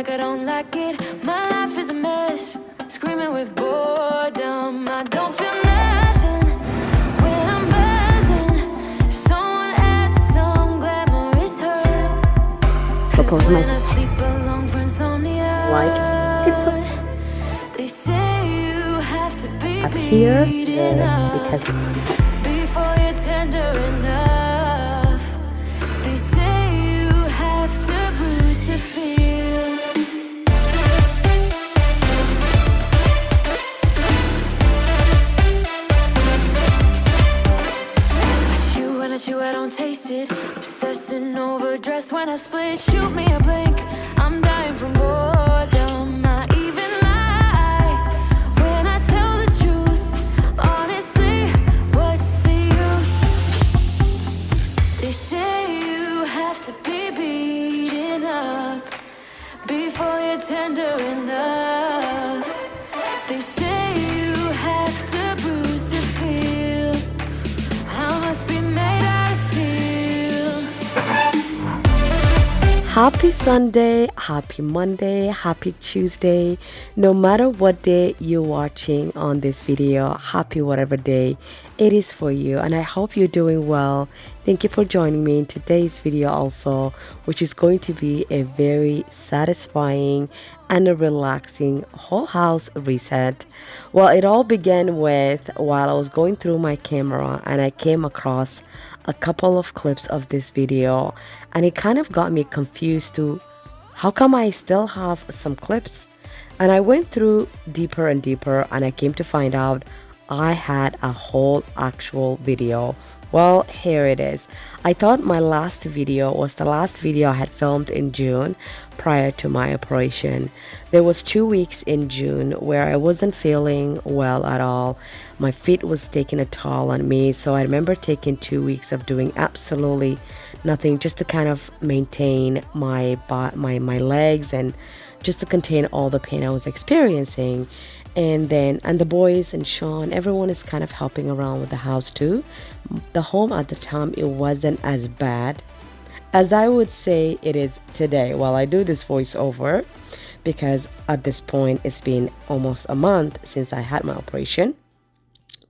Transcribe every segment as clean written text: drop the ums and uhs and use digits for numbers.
like I don't like it. My life is a mess, screaming with boredom. I don't feel nothing when I'm buzzing. Someone adds some glamorous hurt. Propose my When I sleep alone for insomnia, like pizza they say you have to be up here beaten up because before you're tender enough. They say you have to bruise to feel. I chew, I don't taste it. Obsessing over dress when I split. Shoot me a blink, I'm dying from boredom. I even lie when I tell the truth. Honestly, what's the use? They say you have to be beaten up before you're tender enough. They say you have to bruise to feel. I must be made out of steel. happy Sunday, happy Monday, happy Tuesday. No matter what day you're watching on this video, happy whatever day it is for you, and I hope you're doing well. Thank you for joining me in today's video also, which is going to be a very satisfying and a relaxing whole house reset. Well, it all began with while I was going through my camera and I came across a couple of clips of this video, and it kind of got me confused to how come I still have some clips. And I went through deeper and deeper, and I came to find out I had a whole actual video. Well, here it is. I thought my last video was the last video I had filmed in June prior to my operation. There was 2 weeks in June where I wasn't feeling well at all. My feet was taking a toll on me, so I remember taking 2 weeks of doing absolutely nothing just to kind of maintain my legs and just to contain all the pain I was experiencing. And the boys and Sean, everyone is kind of helping around with the house too. The home at the time, it wasn't as bad as I would say it is today while I do this voiceover, because at this point it's been almost a month since I had my operation,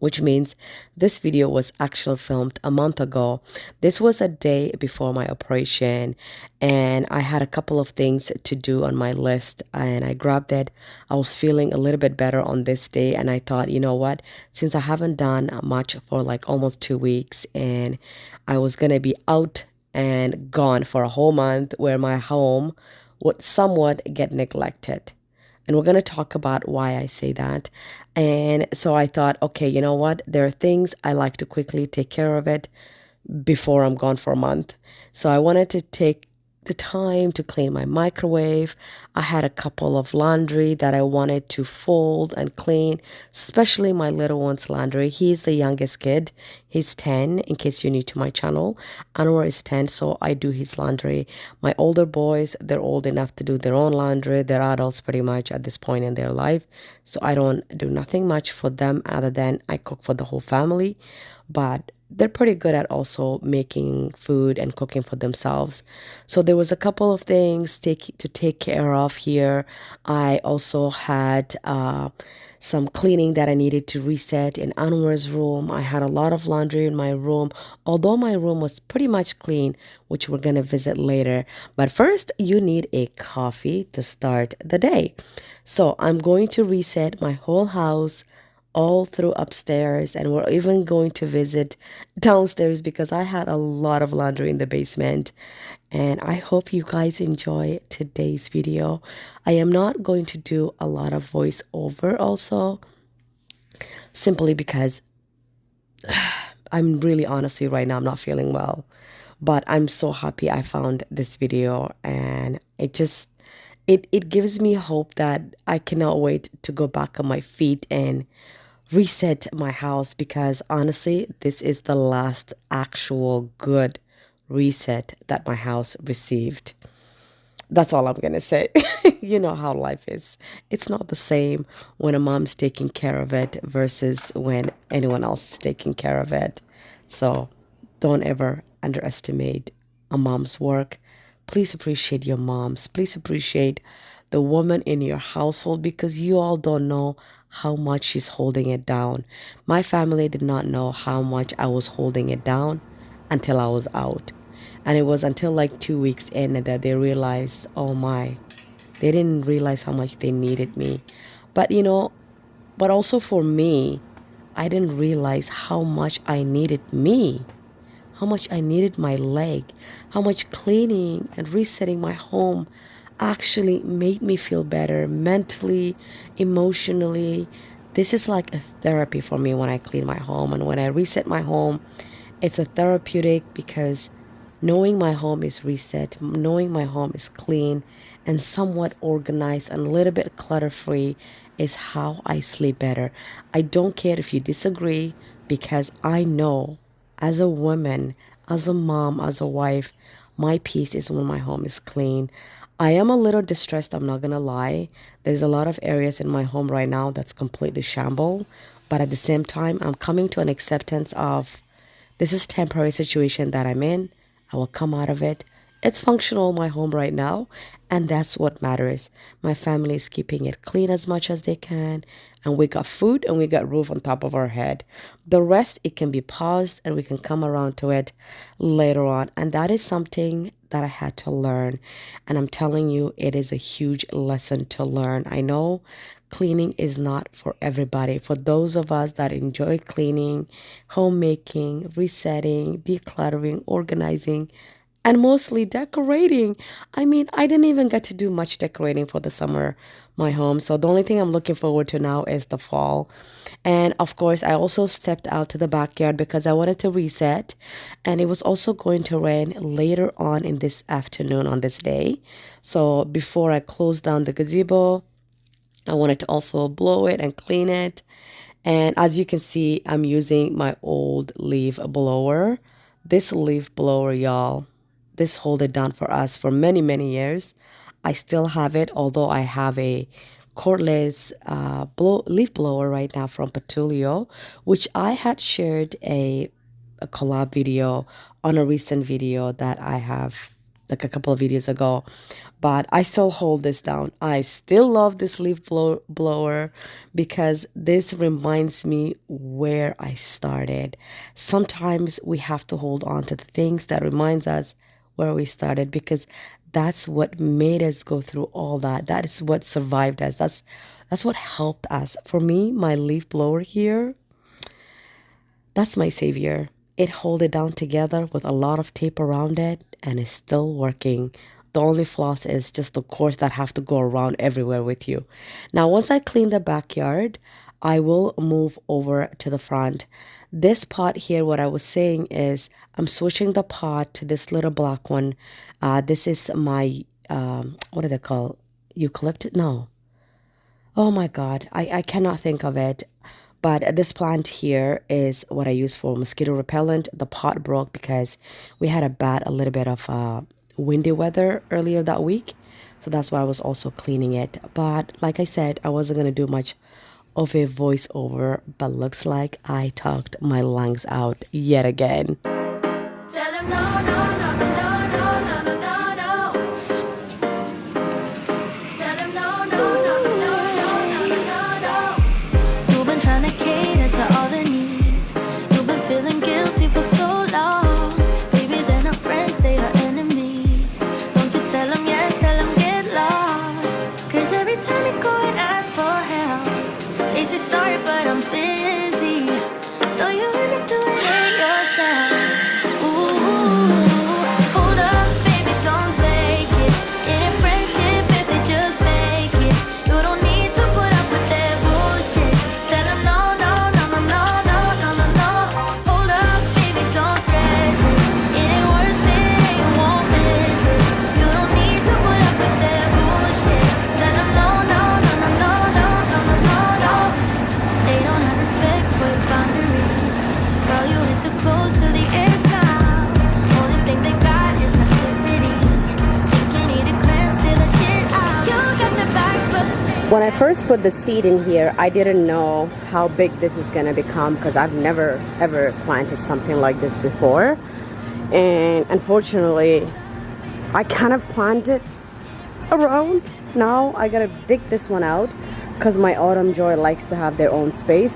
which means this video was actually filmed a month ago. This was a day before my operation, and I had a couple of things to do on my list, and I grabbed it. I was feeling a little bit better on this day, and I thought, you know what, since I haven't done much for like almost 2 weeks, and I was gonna be out and gone for a whole month where my home would somewhat get neglected. And we're going to talk about why I say that. And so I thought, okay, you know what? There are things I like to quickly take care of it before I'm gone for a month. So I wanted to take the time to clean my microwave. I had a couple of laundry that I wanted to fold and clean, especially my little one's laundry. He's the youngest kid. He's 10, in case you're new to my channel. Anwar is 10, so I do his laundry. My older boys, they're old enough to do their own laundry. They're adults pretty much at this point in their life, so I don't do nothing much for them other than I cook for the whole family. But they're pretty good at also making food and cooking for themselves. So there was a couple of things to take care of here. I also had some cleaning that I needed to reset in Anwar's room. I had a lot of laundry in my room, although my room was pretty much clean, which we're going to visit later. But first, you need a coffee to start the day. So I'm going to reset my whole house all through upstairs, and we're even going to visit downstairs because I had a lot of laundry in the basement. And I hope you guys enjoy today's video. I am not going to do a lot of voiceover also, simply because I'm really honestly right now I'm not feeling well. But I'm so happy I found this video, and it gives me hope that I cannot wait to go back on my feet and reset my house, because honestly this is the last actual good reset that my house received. That's all I'm gonna say. You know how life is. It's not the same when a mom's taking care of it versus when anyone else is taking care of it. So don't ever underestimate a mom's work. Please appreciate your moms. Please appreciate the woman in your household, because you all don't know how much she's holding it down. My family did not know how much I was holding it down until I was out. And it was until like 2 weeks in that they realized, oh my, they didn't realize how much they needed me. But but also for me, I didn't realize how much I needed me, how much I needed my leg, how much cleaning and resetting my home actually made me feel better mentally, emotionally. This is like a therapy for me when I clean my home and when I reset my home. It's a therapeutic because knowing my home is reset, knowing my home is clean and somewhat organized and a little bit clutter free is how I sleep better. I don't care if you disagree because I know as a woman, as a mom, as a wife, my peace is when my home is clean. I am a little distressed, I'm not gonna lie. There's a lot of areas in my home right now that's completely shamble, but at the same time, I'm coming to an acceptance of this is temporary situation that I'm in. I will come out of it. It's functional in my home right now, and that's what matters. My family is keeping it clean as much as they can, and we got food and we got roof on top of our head. The rest, it can be paused and we can come around to it later on. And that is something that I had to learn. And I'm telling you, it is a huge lesson to learn. I know cleaning is not for everybody. For those of us that enjoy cleaning, homemaking, resetting, decluttering, organizing, and mostly decorating. I mean, I didn't even get to do much decorating for the summer, my home. So the only thing I'm looking forward to now is the fall. And of course, I also stepped out to the backyard because I wanted to reset. And it was also going to rain later on in this afternoon on this day. So before I closed down the gazebo, I wanted to also blow it and clean it. And as you can see, I'm using my old leaf blower. This leaf blower, y'all, this hold it down for us for many, many years. I still have it, although I have a cordless leaf blower right now from Petulio, which I had shared a collab video on a recent video that I have like a couple of videos ago, but I still hold this down. I still love this blower because this reminds me where I started. Sometimes we have to hold on to the things that reminds us where we started because that's what made us go through all that. That is what survived us. That's what helped us. For me, my leaf blower here, that's my savior. It hold it down together with a lot of tape around it and it's still working. The only flaws is just the cords that have to go around everywhere with you. Now, once I clean the backyard, I will move over to the front. This pot here, what I was saying is I'm switching the pot to this little black one. This is my, what do they call? Eucalyptus? No. Oh my God, I cannot think of it. But this plant here is what I use for mosquito repellent. The pot broke because we had a little bit of windy weather earlier that week. So that's why I was also cleaning it. But like I said, I wasn't going to do much of a voiceover, but looks like I talked my lungs out yet again. Tell him no, no, no, no, no, no, no, no, no, no. Tell him no, no, no, no, no, no, no, no, no. You've been trying to cater to all the needs. You've been feeling guilty for so long. Baby, they're not friends, they are enemies. Don't you tell them yes, tell them get lost. 'Cause every time you go and ask for help, they say sorry, but I'm busy. So you end up doing it yourself. Hold up, baby, don't take it. It ain't friendship if they just fake it. You don't need to put up with their bullshit. Tell them no, no, no, no, no, no, no, no, no. Hold up, baby, don't stress it. It ain't worth it and you won't miss it. You don't need to put up with their bullshit. Tell them no, no, no, no, no, no, no, no, no, no. They don't have respect for your boundaries. Girl, you hit too close to the edge now. Only thing they got is toxicity. Think you need to cleanse, feel the shit out. You got the bags, but When I first put the seed in here, I didn't know how big this is gonna become because I've never ever planted something like this before. And unfortunately, I kind of planted around. Now I gotta dig this one out because my autumn joy likes to have their own space.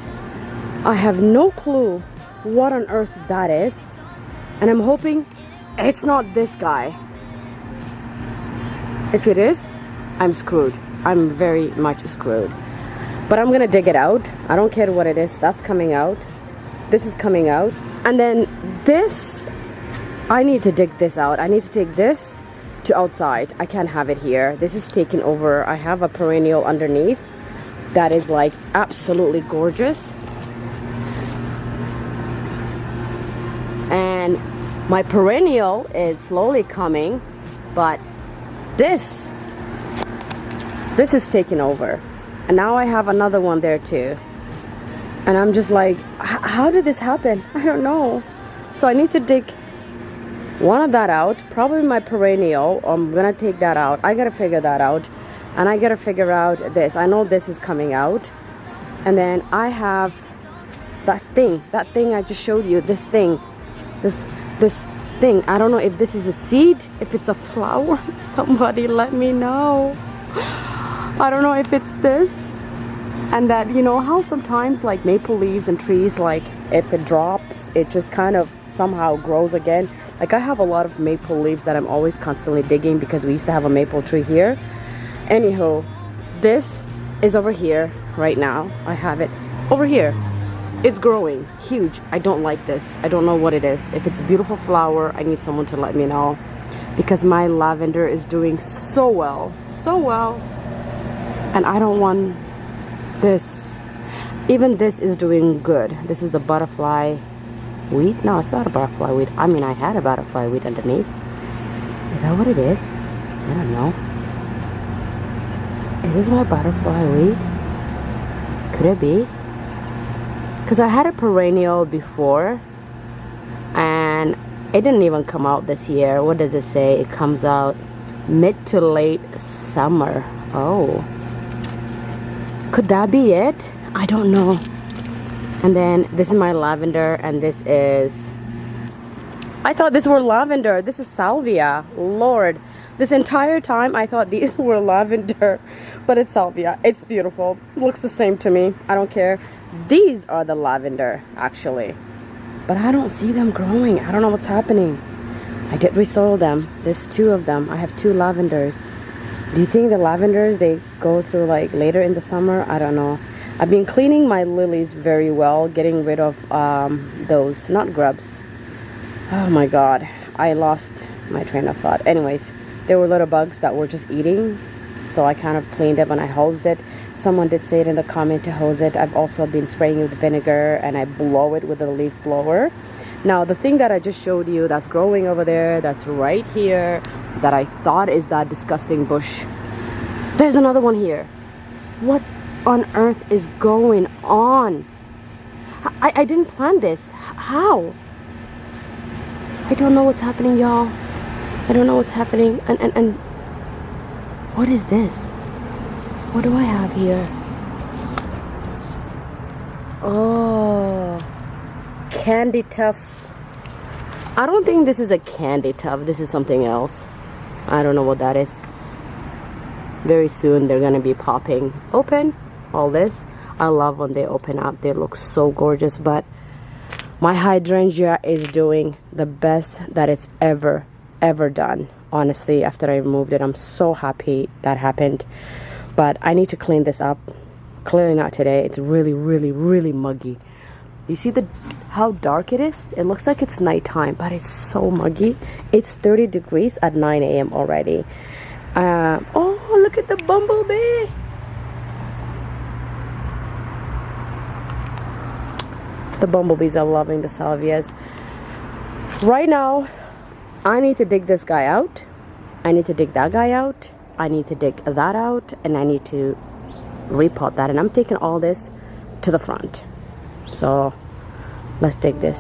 I have no clue what on earth that is, and I'm hoping it's not this guy. If it is, I'm screwed. I'm very much screwed. But I'm gonna dig it out. I don't care what it is. That's coming out. This is coming out. And then this, I need to dig this out. I need to take this to outside. I can't have it here. This is taking over. I have a perennial underneath that is like absolutely gorgeous. And my perennial is slowly coming, but this is taking over. And now I have another one there too. And I'm just like, how did this happen? I don't know. So I need to dig one of that out, probably my perennial. I'm gonna take that out. I gotta figure that out. And I gotta figure out this. I know this is coming out. And then I have that thing I just showed you, this thing. This thing. I don't know if this is a seed, if it's a flower. Somebody let me know. I don't know if it's this. And that, you know how sometimes like maple leaves and trees, like if it drops, it just kind of somehow grows again. Like I have a lot of maple leaves that I'm always constantly digging because we used to have a maple tree here. Anywho, this is over here right now. I have it over here. It's growing huge. I don't like this. I don't know what it is. If it's a beautiful flower, I need someone to let me know, because my lavender is doing so well, and I don't want this. Even this is doing good. This is the butterfly weed. No, it's not a butterfly weed. I mean, I had a butterfly weed underneath. Is that what it is? I don't know. Is this my butterfly weed? Could it be? Because I had a perennial before and it didn't even come out this year. What does it say? It comes out mid to late summer. Oh, could that be it? I don't know. And then this is my lavender, and this is, I thought these were lavender. This is salvia. Lord, this entire time I thought these were lavender, but it's salvia. It's beautiful. Looks the same to me. I don't care. These are the lavender actually, but I don't see them growing. I don't know what's happening. I did resoil them. There's two of them. I have two lavenders. Do you think the lavenders, they go through like later in the summer? I don't know. I've been cleaning my lilies very well, getting rid of those, not grubs. Oh my god, I lost my train of thought. Anyways, there were little bugs that were just eating, so I kind of cleaned it and I hosed it. Someone did say it in the comment to hose it. I've also been spraying with vinegar, and I blow it with a leaf blower. Now the thing that I just showed you that's growing over there, that's right here, that I thought is that disgusting bush, there's another one here. What on earth is going on? I didn't plan this. How? I don't know what's happening, y'all. I don't know what's happening. And what is this? What do I have here? Oh, candy tuft. I don't think this is a candy tuft. This is something else. I don't know what that is. Very soon they're gonna be popping open. All this, I love when they open up. They look so gorgeous. But my hydrangea is doing the best that it's ever done. Honestly, after I removed it, I'm so happy that happened. But I need to clean this up. Clearly not today. It's really muggy. You see how dark it is? It looks like it's nighttime, but it's so muggy. It's 30 degrees at 9 a.m. already. Oh, look at the bumblebee. The bumblebees are loving the salvias. Right now, I need to dig this guy out. I need to dig that guy out. I need to dig that out, and I need to repot that. And I'm taking all this to the front. So let's dig this.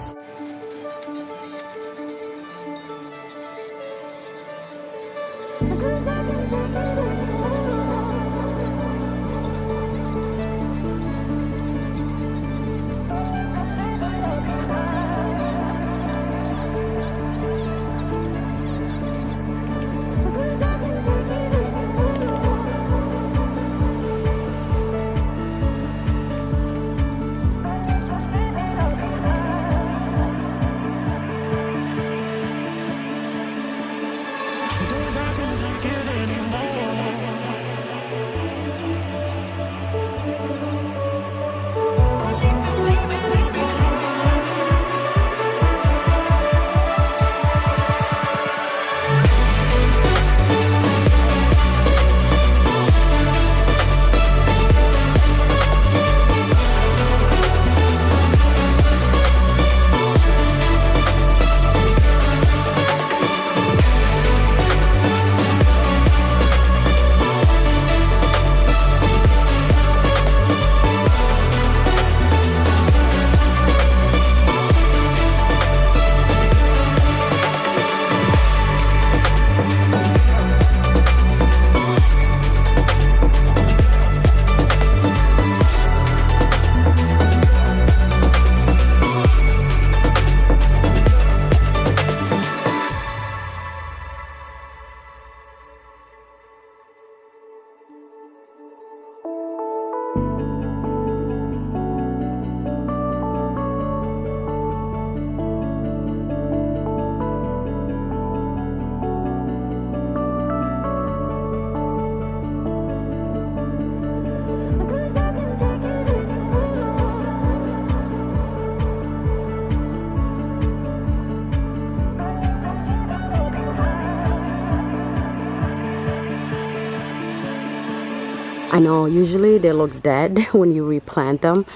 I know usually they look dead when you replant them,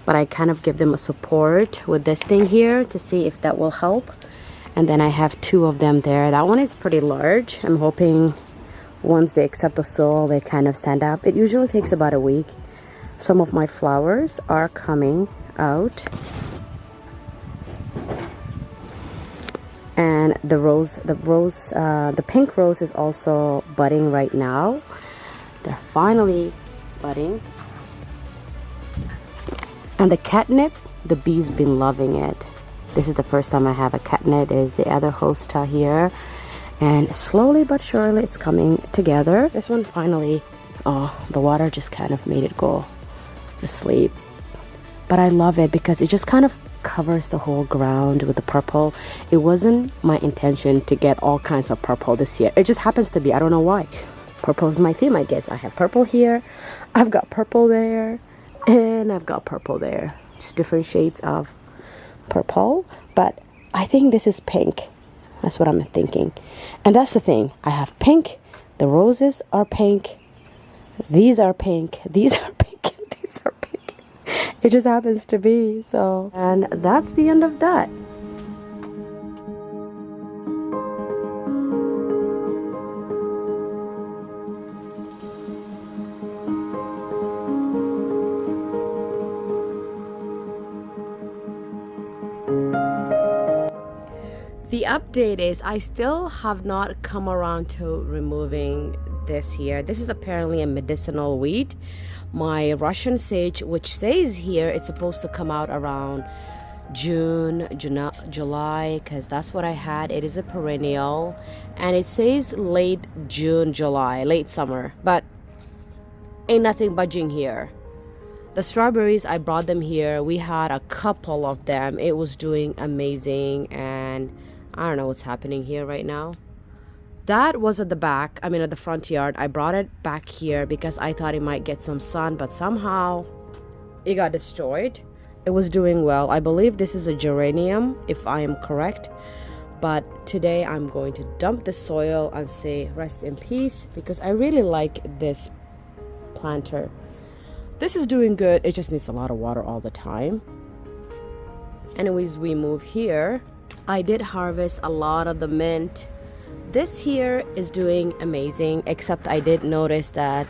but I kind of give them a support with this thing here to see if that will help. And then I have 2 of them there. That one is pretty large. I'm hoping once they accept the soil, they kind of stand up. It usually takes about a week. Some of my flowers are coming out. And the pink rose is also budding right now. They're finally budding. And the catnip, the bees been loving it. This is the first time I have a catnip. There's the other hosta here. And slowly but surely it's coming together. This one finally, oh, the water just kind of made it go to sleep. But I love it because it just kind of covers the whole ground with the purple. It wasn't my intention to get all kinds of purple this year. It just happens to be, I don't know why. Purple is my theme, I guess. I have purple here, I've got purple there, and I've got purple there. Just different shades of purple. But I think this is pink. That's what I'm thinking. And that's the thing. I have pink. The roses are pink. These are pink. These are pink. And these are pink. It just happens to be. So, and that's the end of that. The update is I still have not come around to removing this here. This is apparently a medicinal weed. My Russian sage, which says here it's supposed to come out around June, July, because that's what I had. It is a perennial and it says late June, July, late summer, but ain't nothing budging here. The strawberries, I brought them here. We had a couple of them. It was doing amazing, and I don't know what's happening here right now. That was at the back, I mean at the front yard. I brought it back here because I thought it might get some sun, but somehow it got destroyed. It was doing well. I believe this is a geranium, if I am correct. But today I'm going to dump the soil and say rest in peace, because I really like this planter. This is doing good. It just needs a lot of water all the time. Anyways, we move here. I did harvest a lot of the mint. This here is doing amazing, except I did notice that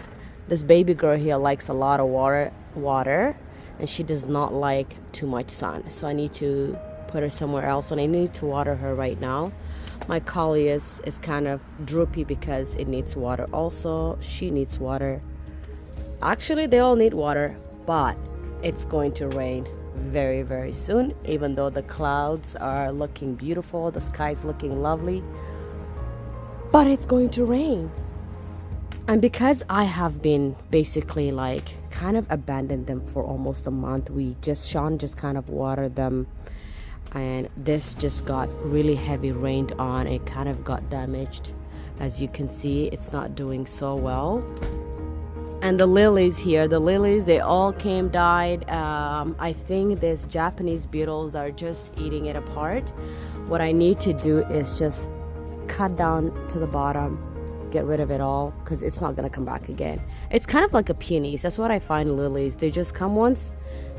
this baby girl here likes a lot of water, and she does not like too much sun. So I need to put her somewhere else, and I need to water her right now. My Collius is kind of droopy because it needs water also. She needs water. Actually, they all need water, but it's going to rain very, very soon. Even though the clouds are looking beautiful, the sky is looking lovely, but it's going to rain. And because I have been basically like kind of abandoned them for almost a month, Sean just kind of watered them, and this just got really heavy rained on. It kind of got damaged. As you can see, it's not doing so well. And the lilies here, they all died. I think these Japanese beetles are just eating it apart. What I need to do is just cut down to the bottom, get rid of it all, because it's not going to come back again. It's kind of like a peonies. That's what I find lilies. They just come once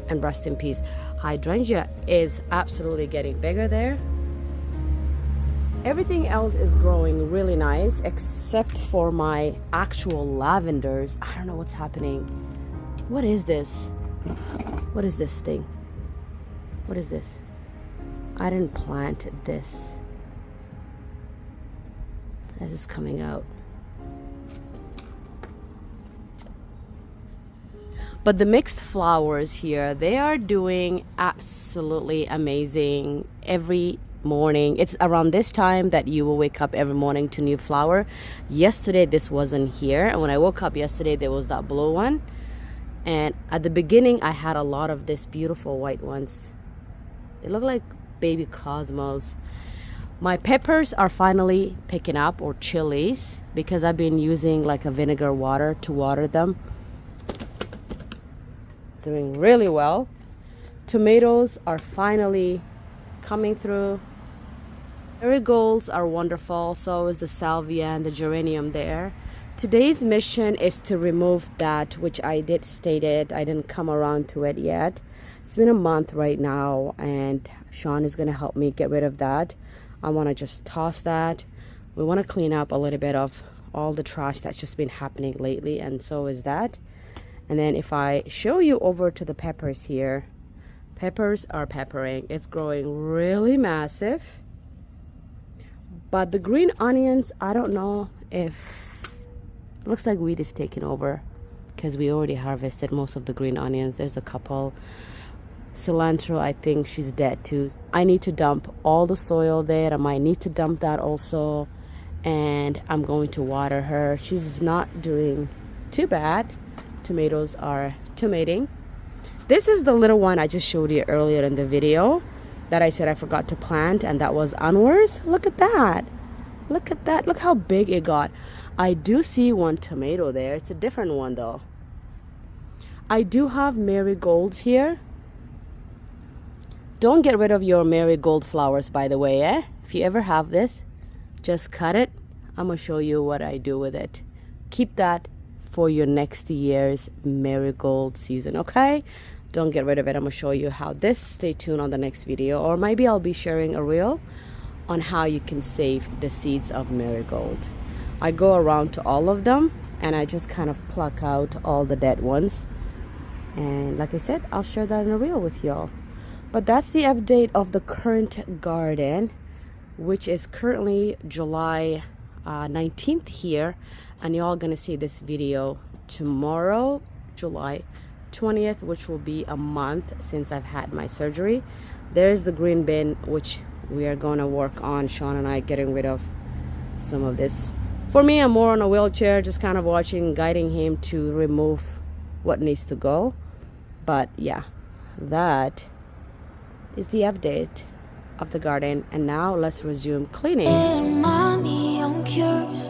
and rest in peace. Hydrangea is absolutely getting bigger there. Everything else is growing really nice except for my actual lavenders. I don't know what's happening. What is this? What is this thing? What is this? I didn't plant this. This is coming out. But the mixed flowers here, they are doing absolutely amazing. Every morning, it's around this time that you will wake up every morning to new flower. Yesterday this wasn't here, and when I woke up yesterday there was that blue one, and at the beginning I had a lot of this beautiful white ones. They look like baby cosmos. My peppers are finally picking up, or chilies, because I've been using like a vinegar water to water them. It's doing really well. Tomatoes are finally coming through. Marigolds are wonderful. So is the salvia and the geranium there. Today's mission is to remove that, which I did stated. I didn't come around to it yet. It's been a month right now, and Sean is going to help me get rid of that. I want to just toss that. We want to clean up a little bit of all the trash that's just been happening lately, and so is that. And then if I show you over to the peppers here, peppers are peppering. It's growing really massive. But the green onions, I don't know if, looks like weed is taking over because we already harvested most of the green onions. There's a couple. Cilantro, I think she's dead too. I need to dump all the soil there. I might need to dump that also. And I'm going to water her. She's not doing too bad. Tomatoes are tomating. This is the little one I just showed you earlier in the video that I said I forgot to plant, and that was Anwar's. Look at that. Look at that. Look how big it got. I do see one tomato there. It's a different one though. I do have marigolds here. Don't get rid of your marigold flowers, by the way, eh? If you ever have this, just cut it. I'm gonna show you what I do with it. Keep that for your next year's marigold season, okay? Don't get rid of it. I'm gonna show you how this. Stay tuned on the next video, or maybe I'll be sharing a reel on how you can save the seeds of marigold. I go around to all of them and I just kind of pluck out all the dead ones. And like I said, I'll share that in a reel with y'all. But that's the update of the current garden, which is currently July 19th here. And y'all gonna see this video tomorrow, July 20th, which will be a month since I've had my surgery. There's the green bin, which we are gonna work on, Sean and I, getting rid of some of this. For me, I'm more on a wheelchair, just kind of watching, guiding him to remove what needs to go. But yeah, that is the update of the garden. And now let's resume cleaning. Money on cures.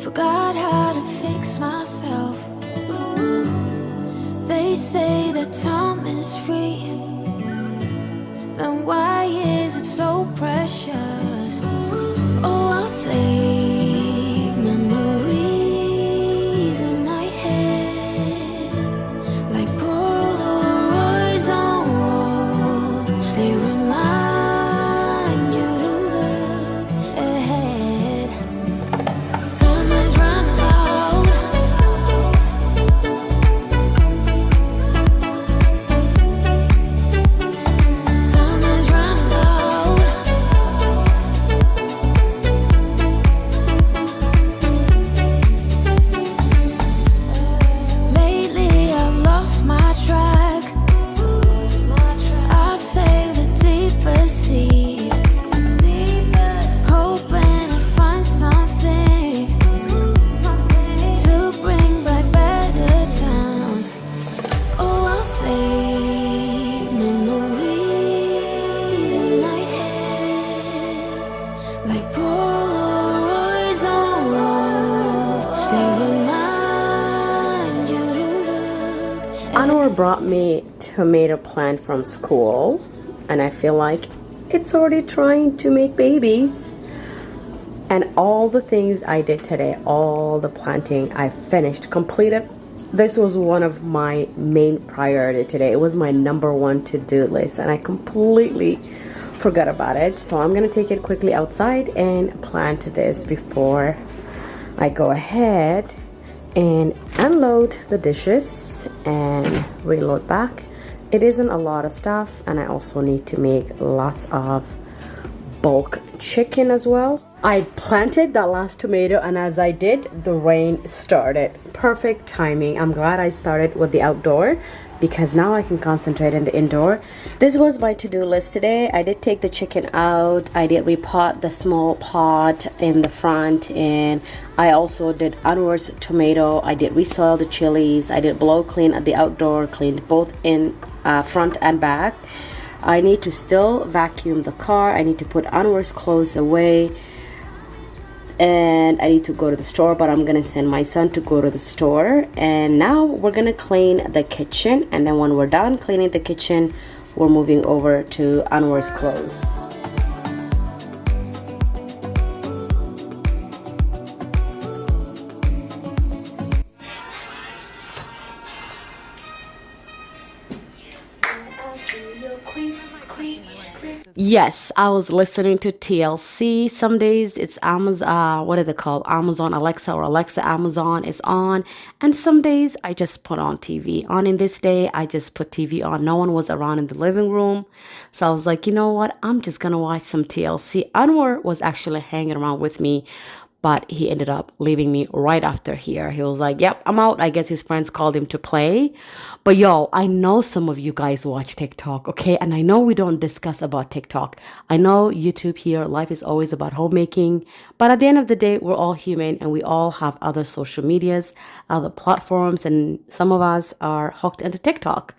Forgot how to fix myself. They say that time is free. Then why is it so precious? Oh, I'll save memories in my head, like Polaroids on walls. They remind you to look ahead. Time is running out. Time is running out. Lately I've lost my track. I've sailed the deepest seas, hoping to find something to bring back better times. Oh, I'll save memories in my head, like Polaroids on walls. They remind you to look. Anwar brought me tomato plant from school, and I feel like it's already trying to make babies. And all the things I did today, all the planting I finished, completed. This was one of my main priority today. It was my #1 to-do list, and I completely forgot about it. So I'm gonna take it quickly outside and plant this before I go ahead and unload the dishes and reload back. It isn't a lot of stuff, and I also need to make lots of bulk chicken as well. I planted that last tomato, and as I did, the rain started. Perfect timing. I'm glad I started with the outdoor because now I can concentrate in the indoor. This was my to-do list today. I did take the chicken out. I did repot the small pot in the front, and I also did Anwar's tomato. I did resoil the chilies. I did blow clean at the outdoor, cleaned both in front and back. I need to still vacuum the car. I need to put Anwar's clothes away, and I need to go to the store, but I'm gonna send my son to go to the store. And now we're gonna clean the kitchen, and then when we're done cleaning the kitchen, we're moving over to Anwar's clothes. Yes, I was listening to TLC. Some days it's Amazon, what are they called? Amazon Alexa or Alexa Amazon is on. And some days I just put on TV on. In this day, I just put TV on. No one was around in the living room. So I was like, you know what? I'm just going to watch some TLC. Anwar was actually hanging around with me, but he ended up leaving me right after here. He was like, yep, I'm out. I guess his friends called him to play. But y'all, I know some of you guys watch TikTok, okay? And I know we don't discuss about TikTok. I know YouTube here, life is always about homemaking. But at the end of the day, we're all human and we all have other social medias, other platforms, and some of us are hooked into TikTok.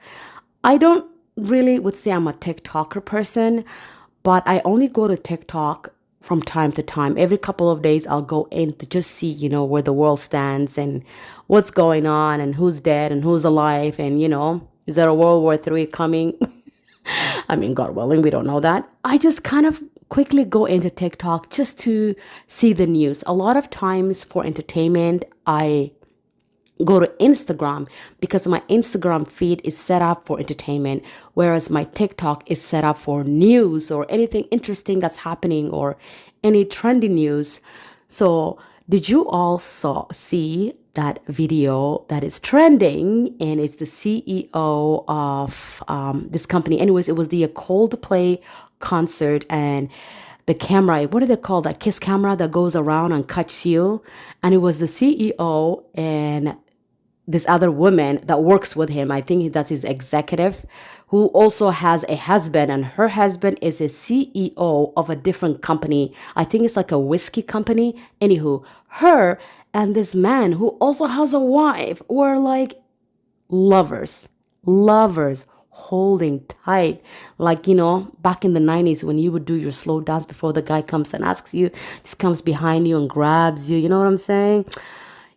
I don't really would say I'm a TikToker person, but I only go to TikTok from time to time. Every couple of days, I'll go in to just see, where the world stands and what's going on and who's dead and who's alive. And, is there a World War III coming? I mean, God willing, we don't know that. I just kind of quickly go into TikTok just to see the news. A lot of times for entertainment, I go to Instagram because my Instagram feed is set up for entertainment, whereas my TikTok is set up for news or anything interesting that's happening or any trendy news. So, did you all see that video that is trending? And it's the CEO of this company. Anyways, it was the Coldplay concert and the camera, what do they call that kiss camera that goes around and cuts you? And it was the CEO and this other woman that works with him. I think that's his executive, who also has a husband, and her husband is a CEO of a different company. I think it's like a whiskey company. Anywho, her and this man who also has a wife were like lovers, lovers holding tight, like back in the 90s when you would do your slow dance before the guy comes and asks you, just comes behind you and grabs you. You know what I'm saying?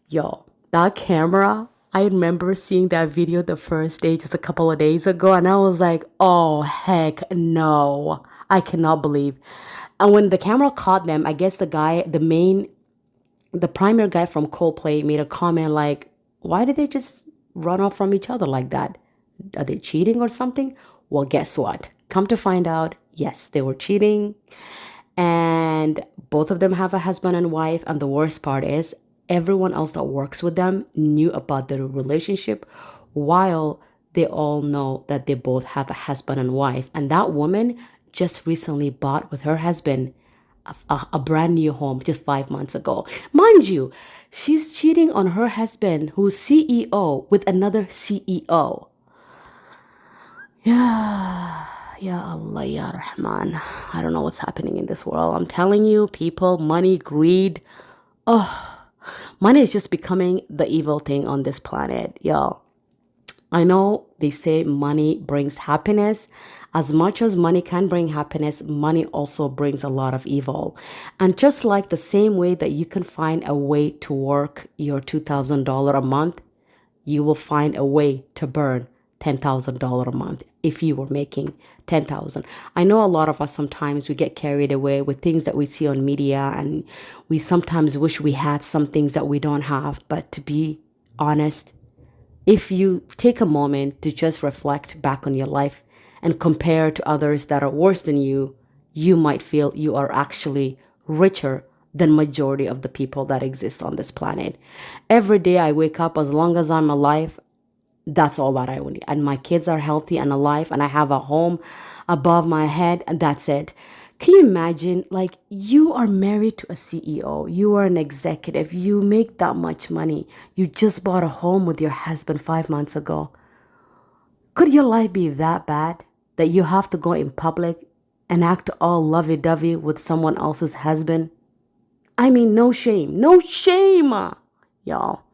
Yo, that camera, I remember seeing that video the first day just a couple of days ago, and I was like, oh, heck no. I cannot believe. And when the camera caught them, I guess the primary guy from Coldplay made a comment like, why did they just run off from each other like that? Are they cheating or something? Well, guess what? Come to find out, yes, they were cheating. And both of them have a husband and wife. And the worst part is, everyone else that works with them knew about their relationship while they all know that they both have a husband and wife. And that woman just recently bought with her husband a brand new home just 5 months ago. Mind you, she's cheating on her husband, who's CEO, with another CEO. Yeah. Ya Allah, Ya Rahman. I don't know what's happening in this world. I'm telling you, people, money, greed. Oh, money is just becoming the evil thing on this planet, y'all. I know they say money brings happiness. As much as money can bring happiness, money also brings a lot of evil. And just like the same way that you can find a way to work your $2,000 a month, you will find a way to burn $10,000 a month if you were making 10,000. I know a lot of us sometimes we get carried away with things that we see on media, and we sometimes wish we had some things that we don't have. But to be honest, if you take a moment to just reflect back on your life and compare to others that are worse than you might feel you are actually richer than majority of the people that exist on this planet. Every day I wake up, as long as I'm alive, that's all that I want. And my kids are healthy and alive, and I have a home above my head, and that's it. Can you imagine, like, you are married to a CEO, you are an executive, you make that much money, you just bought a home with your husband 5 months ago. Could your life be that bad that you have to go in public and act all lovey-dovey with someone else's husband? I mean, no shame, no shame, y'all.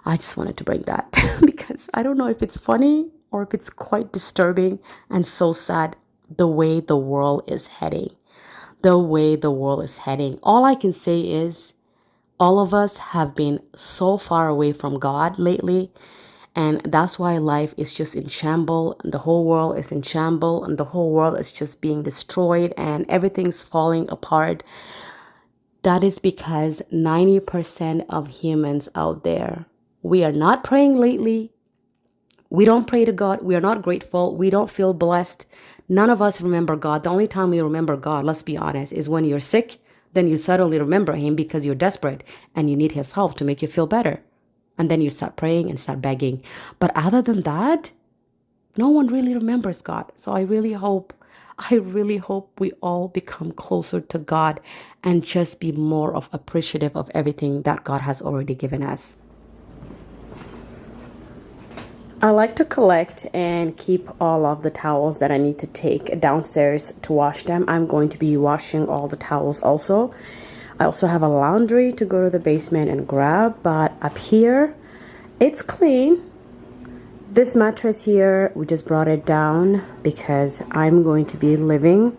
I just wanted to bring that because I don't know if it's funny or if it's quite disturbing and so sad the way the world is heading. The way the world is heading. All I can say is all of us have been so far away from God lately. And that's why life is just in shambles, and the whole world is in shambles, and the whole world is just being destroyed, and everything's falling apart. That is because 90% of humans out there, we are not praying lately. We don't pray to God. We are not grateful. We don't feel blessed. None of us remember God. The only time we remember God, let's be honest, is when you're sick. Then you suddenly remember him because you're desperate and you need his help to make you feel better. And then you start praying and start begging. But other than that, no one really remembers God. So I really hope we all become closer to God and just be more of appreciative of everything that God has already given us. I like to collect and keep all of the towels that I need to take downstairs to wash them. I'm going to be washing all the towels also. I also have a laundry to go to the basement and grab, but up here, it's clean. This mattress here, we just brought it down because I'm going to be living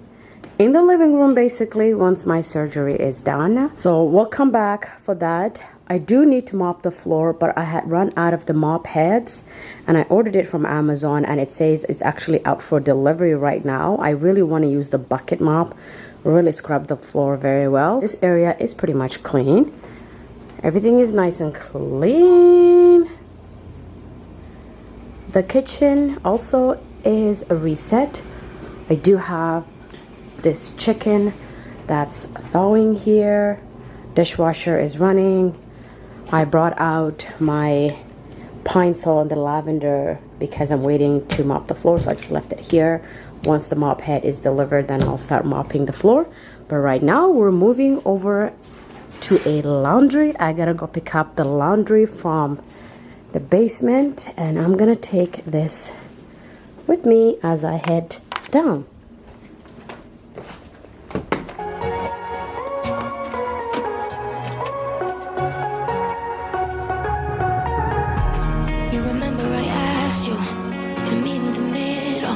in the living room basically once my surgery is done. So we'll come back for that. I do need to mop the floor, but I had run out of the mop heads and I ordered it from Amazon and it says it's actually out for delivery right now. I really want to use the bucket mop, really scrub the floor very well. This area is pretty much clean. Everything is nice and clean. The kitchen also is a reset. I do have this chicken that's thawing here. Dishwasher is running. I brought out my pine sol and the lavender because I'm waiting to mop the floor, so I just left it here. Once the mop head is delivered, then I'll start mopping the floor. But right now we're moving over to a laundry. I gotta go pick up the laundry from the basement and I'm gonna take this with me as I head down. You remember I asked you to meet in the middle.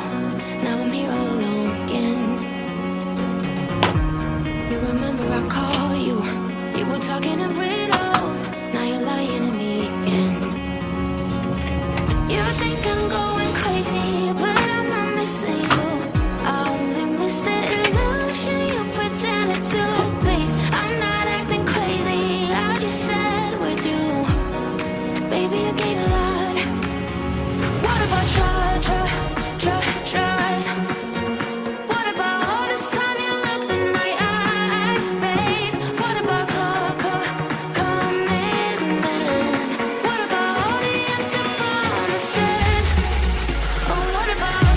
Now I'm here all alone again. You remember I call you. You were talking in riddles. Now you're lying to me again. You think I'm going crazy, but I'm not missing you. I only miss the illusion you pretended to be. I'm not acting crazy. I just said we're through. Baby, you gave a lot. What about trust? What about all this time you looked in my eyes, babe? What about commitment? What about all the empty promises? Oh, what about?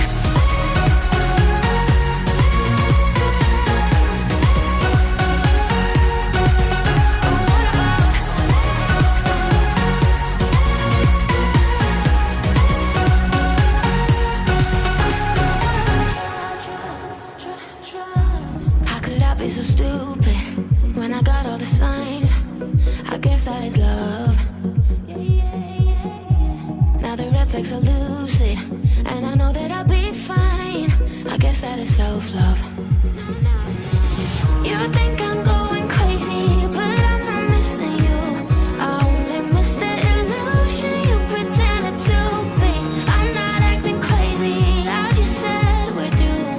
Trust. How could I be so stupid when I got all the signs? I guess that is love. Yeah. Now the red flags are lucid, and I know that I'll be fine. I guess that is self-love. You think I'm going crazy, but I'm not missing you. I only miss the illusion you pretended to be. I'm not acting crazy. I just said we're through.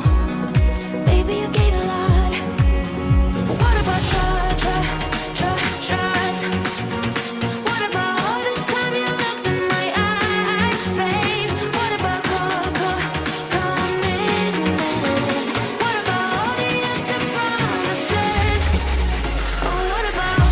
Baby, you gave a lot. What about trust? What about all this time you looked in my eyes, babe? What about commitment? What about all the empty promises? Oh, what about?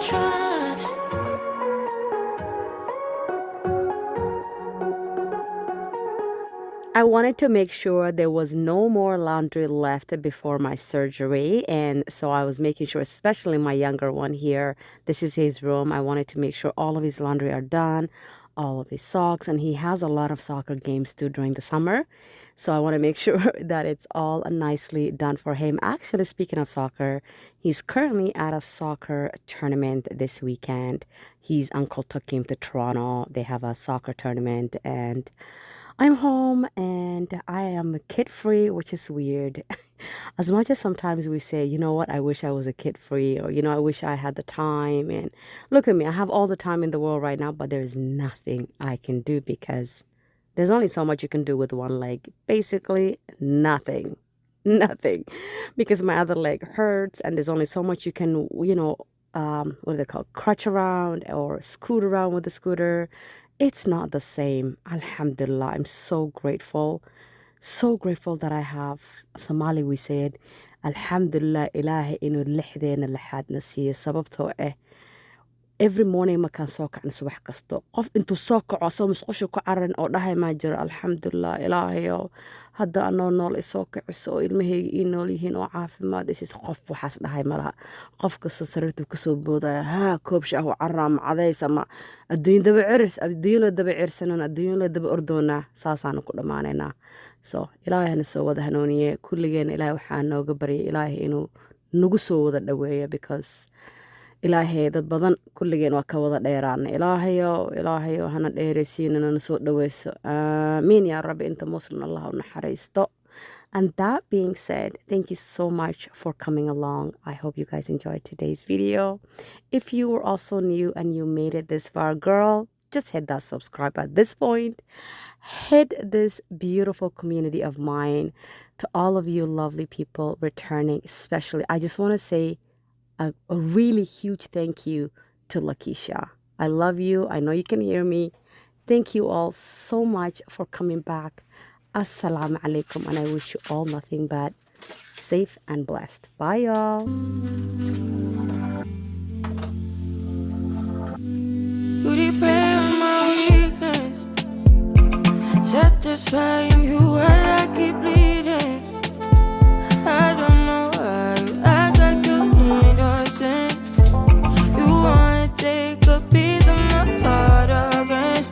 Trust. I wanted to make sure there was no more laundry left before my surgery. And so I was making sure, especially my younger one here, this is his room. I wanted to make sure all of his laundry are done, all of his socks, and he has a lot of soccer games too during the summer. So I want to make sure that it's all nicely done for him. Actually, speaking of soccer, he's currently at a soccer tournament this weekend. His uncle took him to Toronto. They have a soccer tournament, and I'm home and I am kid free, which is weird. As much as sometimes we say, you know what, I wish I was a kid free, or, I wish I had the time. And look at me, I have all the time in the world right now, but there's nothing I can do because there's only so much you can do with one leg. Basically, nothing. Nothing. Because my other leg hurts, and there's only so much you can, what do they call, crutch around or scoot around with the scooter. It's not the same. Alhamdulillah, I'm so grateful. So grateful that I have, Somali we said, Alhamdulillah, Ilahi inu lixdeena lixaadna siiye sababtoo every morning markaan soo kacno subax kasto qof intuu soo kaco soo musqusha ku cararin oo dhahay maa jiro alxamdulilah ilaahayo hadda anoo nool isoo kiciso oo ilmahayga ii nool yihiin oo caafimaad isiis qof waxaas dhahay malaha qof kasta sariirtuu kasoo boodaya haa koob shaah oo caraa ma cadays ama adduunyalo daba cirsanan adduunyalo daba ordoonaa saasaanu ku dhammaanaynaa so ilaahayna soo wada hanuuniye kulligeena ilaahay waxaa nooga baryay ilaahay inuu nagu soo wada dhaweeyo because ilaahay dad badan kulligeen waa ka wada dheeraana ilaahayo hana dheeraysiinana na soo dhaweyso aamiin yaa rabbi inta muslim allah u naxariisto. And that being said, thank you so much for coming along. I hope you guys enjoyed today's video. If you were also new and you made it this far, girl, just hit that subscribe at this point. Hit this beautiful community of mine. To all of you lovely people returning, especially, I just want to say a really huge thank you to Lakeisha. I love you. I know you can hear me. Thank you all so much for coming back. Assalamu alaikum, and I wish you all nothing but safe and blessed. Bye, y'all. You prey on my weakness, satisfying you while I keep bleeding. I don't know why you act like you innocent. You wanna take a piece of my heart again.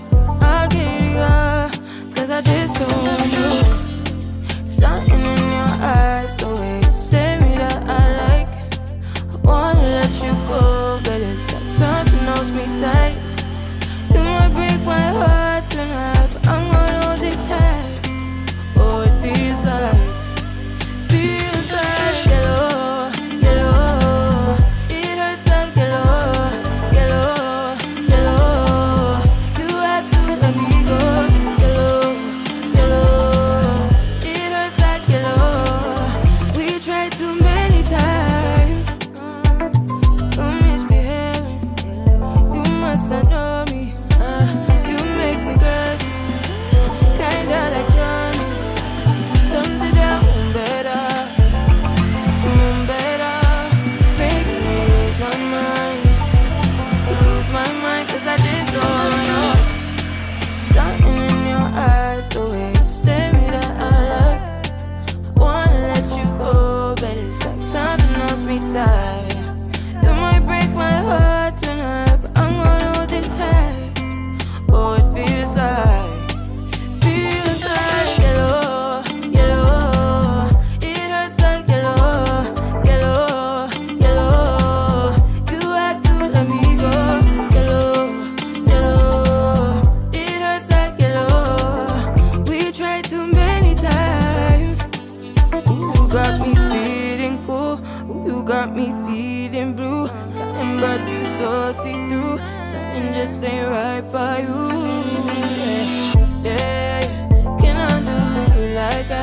I'll get you up, 'cause I just don't want you. Something in your eyes, the way you stare me that I like. I wanna let you go, but it's like something else me tight. You might break my heart tonight, but I'm gonna hold it tight. Oh, it feels like yellow, yellow. It hurts like yellow, yellow, yellow. You have to let me go, yellow, yellow. It hurts like yellow. We tried too many times. You misbehaving. You must not know me. You make me crazy, kinda like Johnny. Thumbs it down better. You might break my heart tonight, but I'm gonna hold it tight. Oh, it feels like yellow, yellow. It hurts like yellow, yellow, yellow. You had to let me go, yellow, yellow. It hurts like yellow. We tried too many times. Ooh, you got me feeling cool. Ooh, you got me feeling blue. Something about you so see-through. Something just ain't right by you. Yeah, can I do you like I?